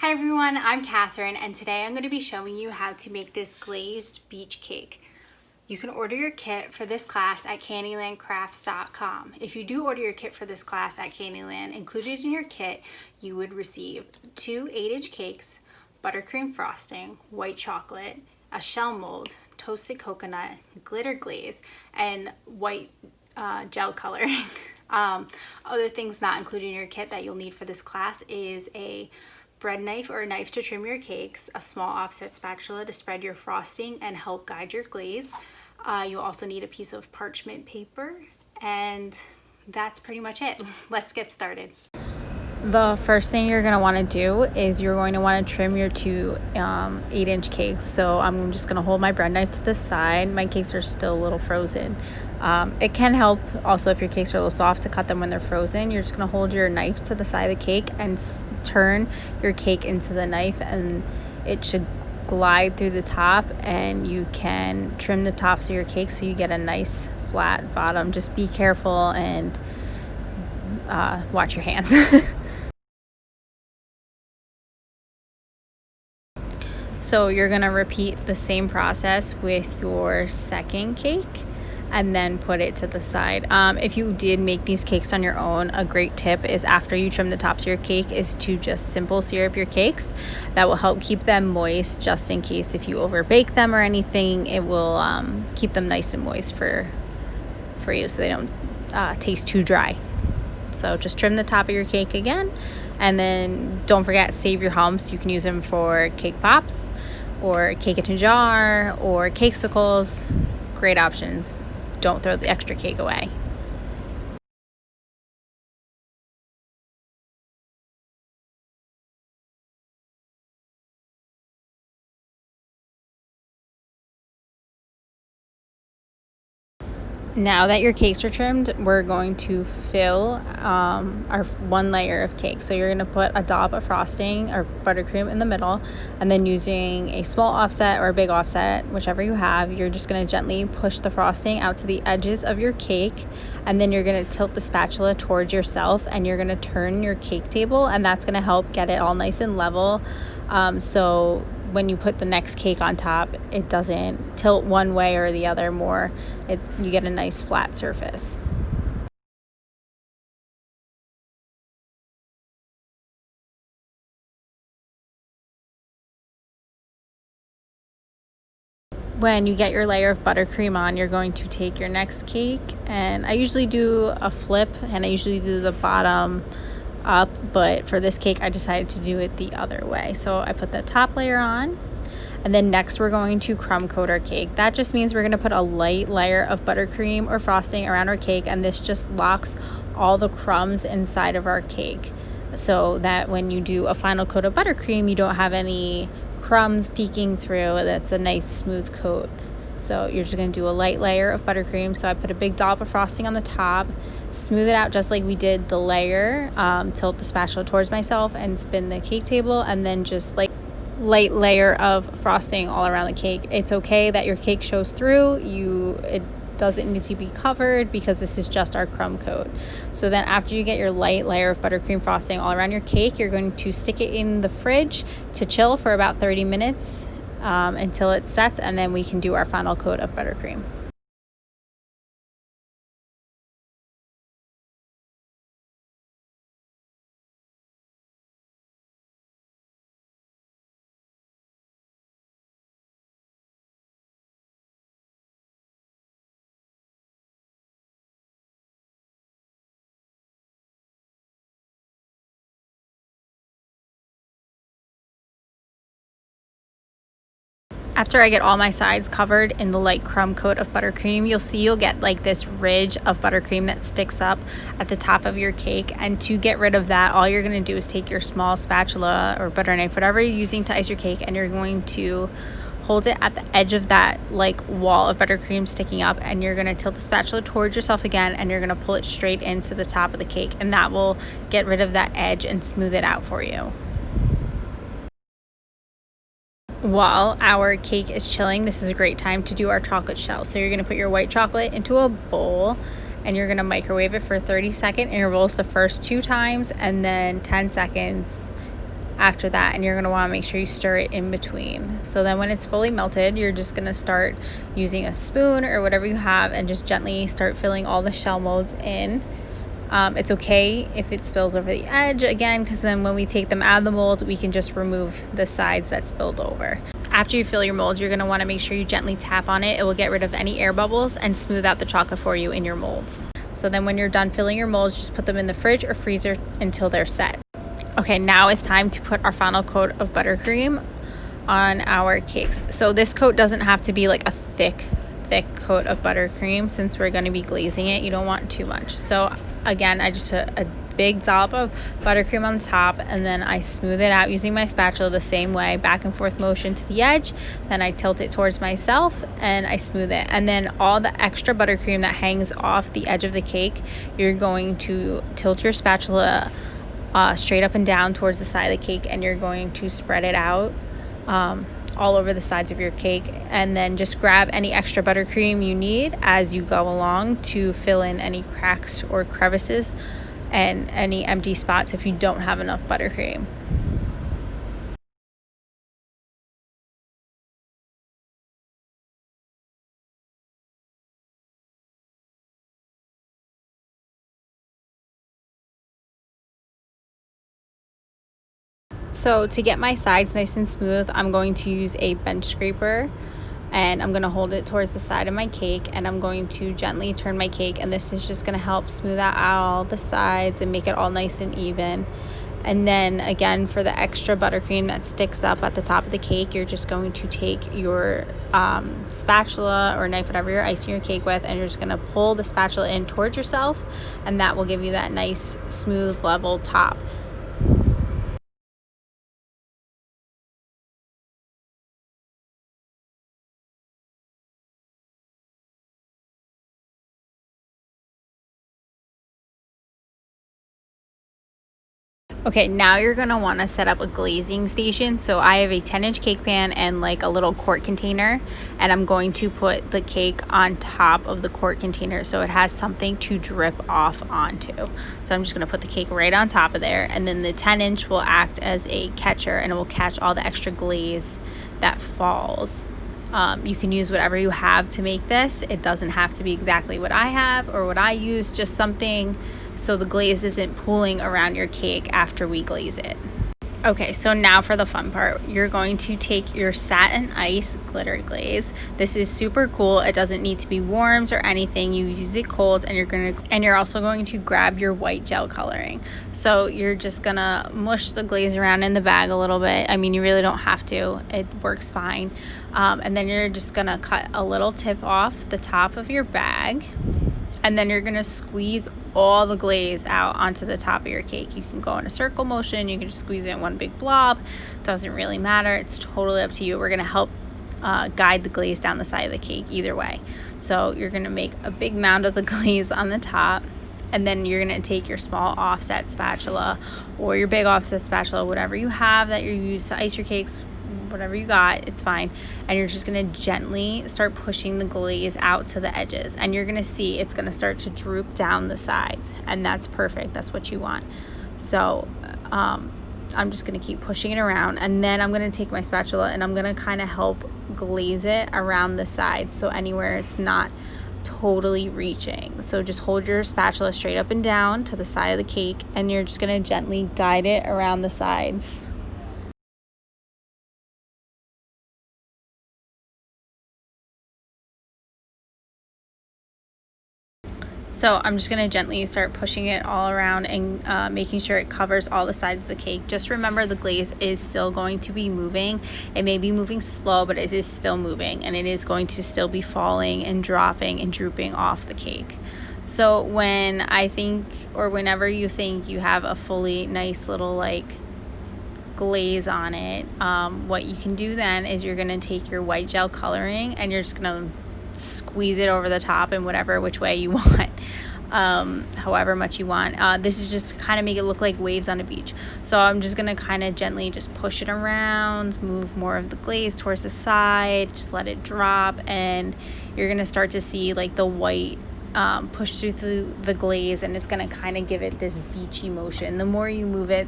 Hi everyone, I'm Catherine, and today I'm going to be showing you how to make this glazed beach cake. You can order your kit for this class at candylandcrafts.com. If you do order your kit for this class at Candyland, included in your kit, you would receive 2 8-inch cakes, buttercream frosting, white chocolate, a shell mold, toasted coconut, glitter glaze, and white gel coloring. Other things not included in your kit that you'll need for this class is a bread knife or a knife to trim your cakes, a small offset spatula to spread your frosting and help guide your glaze. You'll also need a piece of parchment paper, and that's pretty much it. Let's get started. The first thing you're going to want to do is you're going to want to trim your 2 8-inch cakes. So I'm just going to hold my bread knife to the side. My cakes are still a little frozen. It can help also if your cakes are a little soft to cut them when they're frozen. You're just going to hold your knife to the side of the cake and turn your cake into the knife, and it should glide through the top, and you can trim the tops of your cake so you get a nice flat bottom. Just be careful and watch your hands. So you're going to repeat the same process with your second cake and then put it to the side. If you did make these cakes on your own, a great tip is after you trim the tops of your cake is to just simple syrup your cakes. That will help keep them moist, just in case if you over bake them or anything. It will keep them nice and moist for you so they don't taste too dry. So just trim the top of your cake again, and then don't forget, save your humps. You can use them for cake pops or cake in a jar or cakesicles. Great options. Don't throw the extra cake away. Now that your cakes are trimmed, we're going to fill our 1 layer of cake. So you're going to put a dollop of frosting or buttercream in the middle, and then using a small offset or a big offset, whichever you have, you're just going to gently push the frosting out to the edges of your cake, and then you're going to tilt the spatula towards yourself, and you're going to turn your cake table, and that's going to help get it all nice and level. So when you put the next cake on top, it doesn't tilt one way or the other more. You get a nice flat surface. When you get your layer of buttercream on, you're going to take your next cake, and I usually do a flip, and I usually do the bottom up, but for this cake I decided to do it the other way. So I put the top layer on, and then next we're going to crumb coat our cake. That just means we're going to put a light layer of buttercream or frosting around our cake, and this just locks all the crumbs inside of our cake so that when you do a final coat of buttercream, you don't have any crumbs peeking through. That's a nice smooth coat. So you're just going to do a light layer of buttercream. So I put a big dollop of frosting on the top, smooth it out just like we did the layer, tilt the spatula towards myself and spin the cake table, and then just like light layer of frosting all around the cake. It's okay that your cake shows through. It doesn't need to be covered because this is just our crumb coat. So then after you get your light layer of buttercream frosting all around your cake, you're going to stick it in the fridge to chill for about 30 minutes until it sets, and then we can do our final coat of buttercream. After I get all my sides covered in the light crumb coat of buttercream, you'll get like this ridge of buttercream that sticks up at the top of your cake. And to get rid of that, all you're going to do is take your small spatula or butter knife, whatever you're using to ice your cake, and you're going to hold it at the edge of that like wall of buttercream sticking up, and you're going to tilt the spatula towards yourself again, and you're going to pull it straight into the top of the cake, and that will get rid of that edge and smooth it out for you. While our cake is chilling, this is a great time to do our chocolate shell. So you're going to put your white chocolate into a bowl, and you're going to microwave it for 30-second intervals the first 2 times, and then 10 seconds after that, and you're going to want to make sure you stir it in between. So then when it's fully melted, you're just going to start using a spoon or whatever you have and just gently start filling all the shell molds in. It's okay if it spills over the edge again, because then when we take them out of the mold, we can just remove the sides that spilled over. After you fill your molds, you're going to want to make sure you gently tap on it. It will get rid of any air bubbles and smooth out the chocolate for you in your molds. So then when you're done filling your molds, just put them in the fridge or freezer until they're set. Okay, now it's time to put our final coat of buttercream on our cakes. So this coat doesn't have to be like a thick coat of buttercream, since we're going to be glazing it. You don't want too much. So again, I just put a big dollop of buttercream on the top, and then I smooth it out using my spatula the same way, back and forth motion to the edge. Then I tilt it towards myself and I smooth it. And then all the extra buttercream that hangs off the edge of the cake, you're going to tilt your spatula straight up and down towards the side of the cake, and you're going to spread it out all over the sides of your cake, and then just grab any extra buttercream you need as you go along to fill in any cracks or crevices and any empty spots if you don't have enough buttercream. So to get my sides nice and smooth, I'm going to use a bench scraper, and I'm going to hold it towards the side of my cake, and I'm going to gently turn my cake, and this is just going to help smooth out all the sides and make it all nice and even. And then again, for the extra buttercream that sticks up at the top of the cake, you're just going to take your spatula or knife, whatever you're icing your cake with, and you're just going to pull the spatula in towards yourself, and that will give you that nice smooth level top. Okay, now you're gonna wanna set up a glazing station. So I have a 10-inch cake pan and like a little quart container, and I'm going to put the cake on top of the quart container so it has something to drip off onto. So I'm just gonna put the cake right on top of there, and then the 10-inch will act as a catcher, and it will catch all the extra glaze that falls. You can use whatever you have to make this. It doesn't have to be exactly what I have or what I use, just something so the glaze isn't pooling around your cake after we glaze it. Okay, so now for the fun part. You're going to take your satin ice glitter glaze. This is super cool. It doesn't need to be warms or anything. You use it cold, and you're also going to grab your white gel coloring. So you're just gonna mush the glaze around in the bag a little bit. I mean, you really don't have to. It works fine. And then you're just gonna cut a little tip off the top of your bag, and then you're gonna squeeze all the glaze out onto the top of your cake. You can go in a circle motion, you can just squeeze it in one big blob. Doesn't really matter. It's totally up to you. We're gonna help guide the glaze down the side of the cake either way. So you're gonna make a big mound of the glaze on the top, and then you're gonna take your small offset spatula or your big offset spatula, whatever you have that you use to ice your cakes, whatever you got, it's fine. And you're just gonna gently start pushing the glaze out to the edges, and you're gonna see it's gonna start to droop down the sides, and that's perfect. That's what you want. So I'm just gonna keep pushing it around, and then I'm gonna take my spatula and I'm gonna kind of help glaze it around the sides, so anywhere it's not totally reaching. So just hold your spatula straight up and down to the side of the cake, and you're just gonna gently guide it around the sides. So I'm just gonna gently start pushing it all around and making sure it covers all the sides of the cake. Just remember, the glaze is still going to be moving. It may be moving slow, but it is still moving, and it is going to still be falling and dropping and drooping off the cake. So when I think, or whenever you think you have a fully nice little like glaze on it, what you can do then is you're gonna take your white gel coloring and you're just gonna squeeze it over the top in whatever which way you want, however much you want. This is just to kind of make it look like waves on a beach. So I'm just gonna kind of gently just push it around, move more of the glaze towards the side, just let it drop, and you're gonna start to see like the white push through the glaze, and it's gonna kind of give it this beachy motion. The more you move it,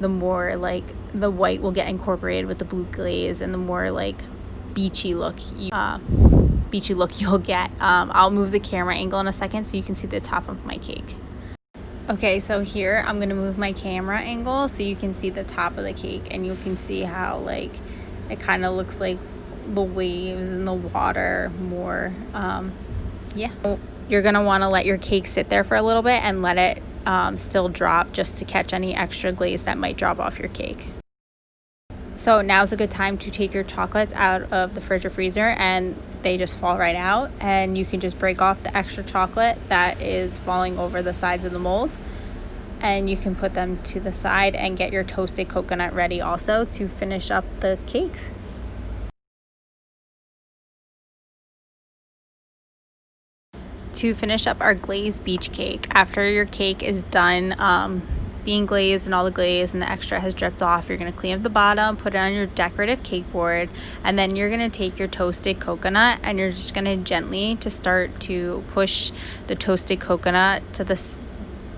the more like the white will get incorporated with the blue glaze, and the more like beachy look you'll get. I'll move the camera angle in a second so you can see the top of my cake. Okay, so here I'm gonna move my camera angle so you can see the top of the cake, and you can see how like it kind of looks like the waves in the water more. Yeah, you're gonna want to let your cake sit there for a little bit and let it still drop, just to catch any extra glaze that might drop off your cake. So now's a good time to take your chocolates out of the fridge or freezer, and they just fall right out, and you can just break off the extra chocolate that is falling over the sides of the mold, and you can put them to the side and get your toasted coconut ready also to finish up the cakes. To finish up our glazed beach cake, after your cake is done being glazed and all the glaze and the extra has dripped off, you're going to clean up the bottom, put it on your decorative cake board, and then you're going to take your toasted coconut and you're just going to gently to start to push the toasted coconut to the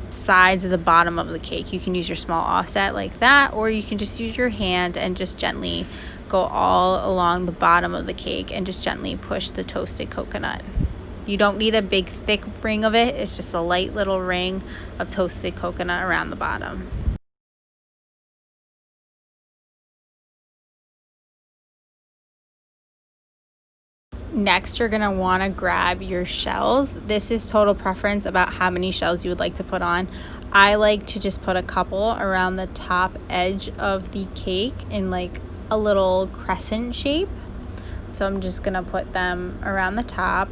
sides of the bottom of the cake. You can use your small offset like that, or you can just use your hand and just gently go all along the bottom of the cake and just gently push the toasted coconut. You don't need a big thick ring of it, it's just a light little ring of toasted coconut around the bottom. Next, you're gonna wanna grab your shells. This is total preference about how many shells you would like to put on. I like to just put a couple around the top edge of the cake in like a little crescent shape. So I'm just gonna put them around the top.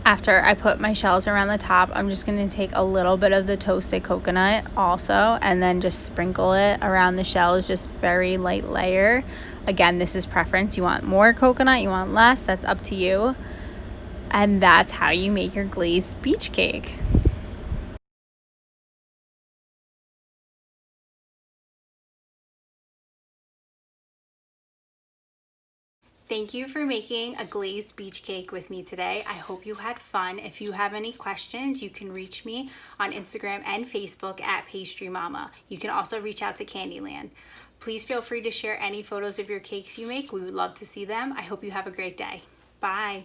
After I put my shells around the top, I'm just going to take a little bit of the toasted coconut also and then just sprinkle it around the shells, just very light layer. Again, this is preference. You want more coconut, you want less, that's up to you. And that's how you make your glazed beach cake. Thank you for making a glazed beach cake with me today. I hope you had fun. If you have any questions, you can reach me on Instagram and Facebook at Pastry Mama. You can also reach out to Candyland. Please feel free to share any photos of your cakes you make. We would love to see them. I hope you have a great day. Bye.